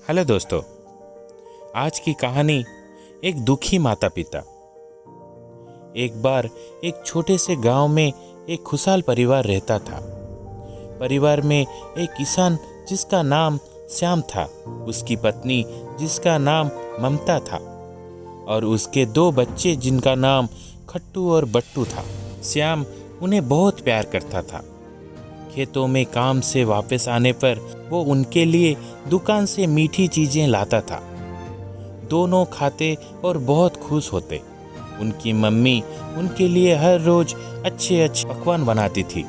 Hello दोस्तों, आज की कहानी एक दुखी माता पिता। एक बार एक छोटे से गांव में एक खुशहाल परिवार रहता था। परिवार में एक किसान जिसका नाम श्याम था, उसकी पत्नी जिसका नाम ममता था और उसके 2 बच्चे जिनका नाम खट्टू और बट्टू था। श्याम उन्हें बहुत प्यार करता था। खेतों में काम से वापस आने पर वो उनके लिए दुकान से मीठी चीजें लाता था। दोनों खाते और बहुत खुश होते। उनकी मम्मी उनके लिए हर रोज अच्छे पकवान बनाती थी,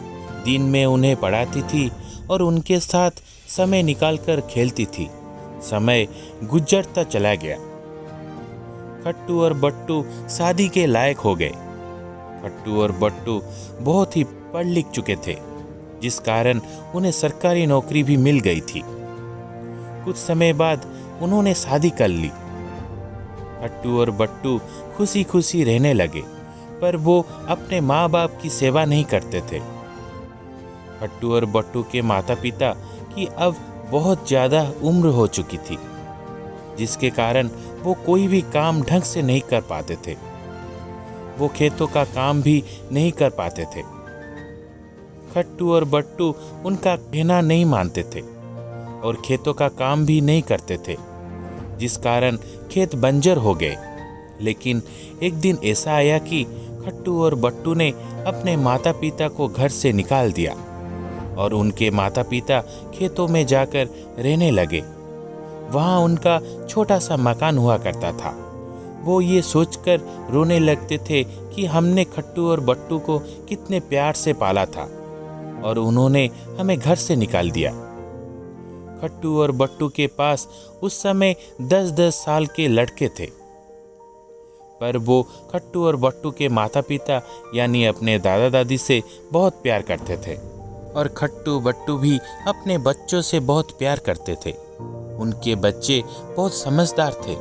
दिन में उन्हें पढ़ाती थी और उनके साथ समय निकालकर खेलती थी। समय गुजरता चला गया। खट्टू और बट्टू शादी के लायक हो गए। खट्टू और बट्टू बहुत ही पढ़ लिख चुके थे, जिस कारण उन्हें सरकारी नौकरी भी मिल गई थी। कुछ समय बाद उन्होंने शादी कर ली। खट्टू और बट्टू खुशी खुशी रहने लगे, पर वो अपने माँ बाप की सेवा नहीं करते थे। खट्टू और बट्टू के माता पिता की अब बहुत ज्यादा उम्र हो चुकी थी, जिसके कारण वो कोई भी काम ढंग से नहीं कर पाते थे। वो खेतों का काम भी नहीं कर पाते थे। खट्टू और बट्टू उनका कहना नहीं मानते थे और खेतों का काम भी नहीं करते थे, जिस कारण खेत बंजर हो गए। लेकिन एक दिन ऐसा आया कि खट्टू और बट्टू ने अपने माता पिता को घर से निकाल दिया और उनके माता पिता खेतों में जाकर रहने लगे। वहां उनका छोटा सा मकान हुआ करता था। वो ये सोचकर रोने लगते थे कि हमने खट्टू और बट्टू को कितने प्यार से पाला था और उन्होंने हमें घर से निकाल दिया। खट्टू और बट्टू के पास उस समय 10-10 साल के लड़के थे, पर वो खट्टू और बट्टू के माता पिता यानी अपने दादा दादी से बहुत प्यार करते थे और खट्टू बट्टू भी अपने बच्चों से बहुत प्यार करते थे। उनके बच्चे बहुत समझदार थे।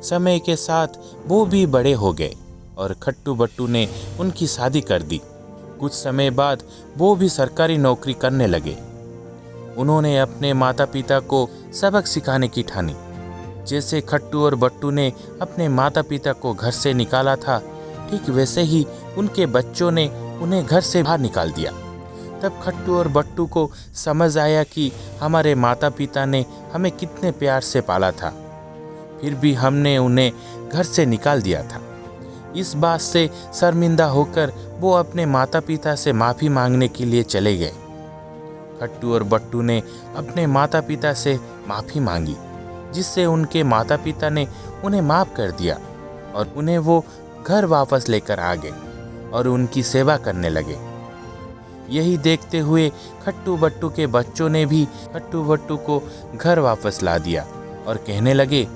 समय के साथ वो भी बड़े हो गए और खट्टू बट्टू ने उनकी शादी कर दी। कुछ समय बाद वो भी सरकारी नौकरी करने लगे। उन्होंने अपने माता पिता को सबक सिखाने की ठानी। जैसे खट्टू और बट्टू ने अपने माता पिता को घर से निकाला था, ठीक वैसे ही उनके बच्चों ने उन्हें घर से बाहर निकाल दिया। तब खट्टू और बट्टू को समझ आया कि हमारे माता पिता ने हमें कितने प्यार से पाला था, फिर भी हमने उन्हें घर से निकाल दिया था। इस बात से शर्मिंदा होकर वो अपने माता पिता से माफ़ी मांगने के लिए चले गए। खट्टू और बट्टू ने अपने माता पिता से माफ़ी मांगी, जिससे उनके माता पिता ने उन्हें माफ़ कर दिया और उन्हें वो घर वापस लेकर आ गए और उनकी सेवा करने लगे। यही देखते हुए खट्टू बट्टू के बच्चों ने भी खट्टू बट्टू को घर वापस ला दिया और कहने लगे,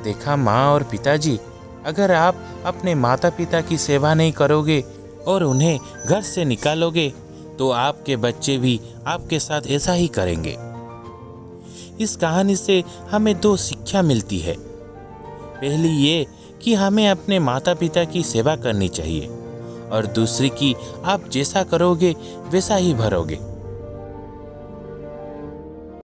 देखा माँ और पिताजी, अगर आप अपने माता पिता की सेवा नहीं करोगे और उन्हें घर से निकालोगे तो आपके बच्चे भी आपके साथ ऐसा ही करेंगे। इस कहानी से हमें 2 शिक्षा मिलती है। पहली ये कि हमें अपने माता पिता की सेवा करनी चाहिए और दूसरी कि आप जैसा करोगे वैसा ही भरोगे।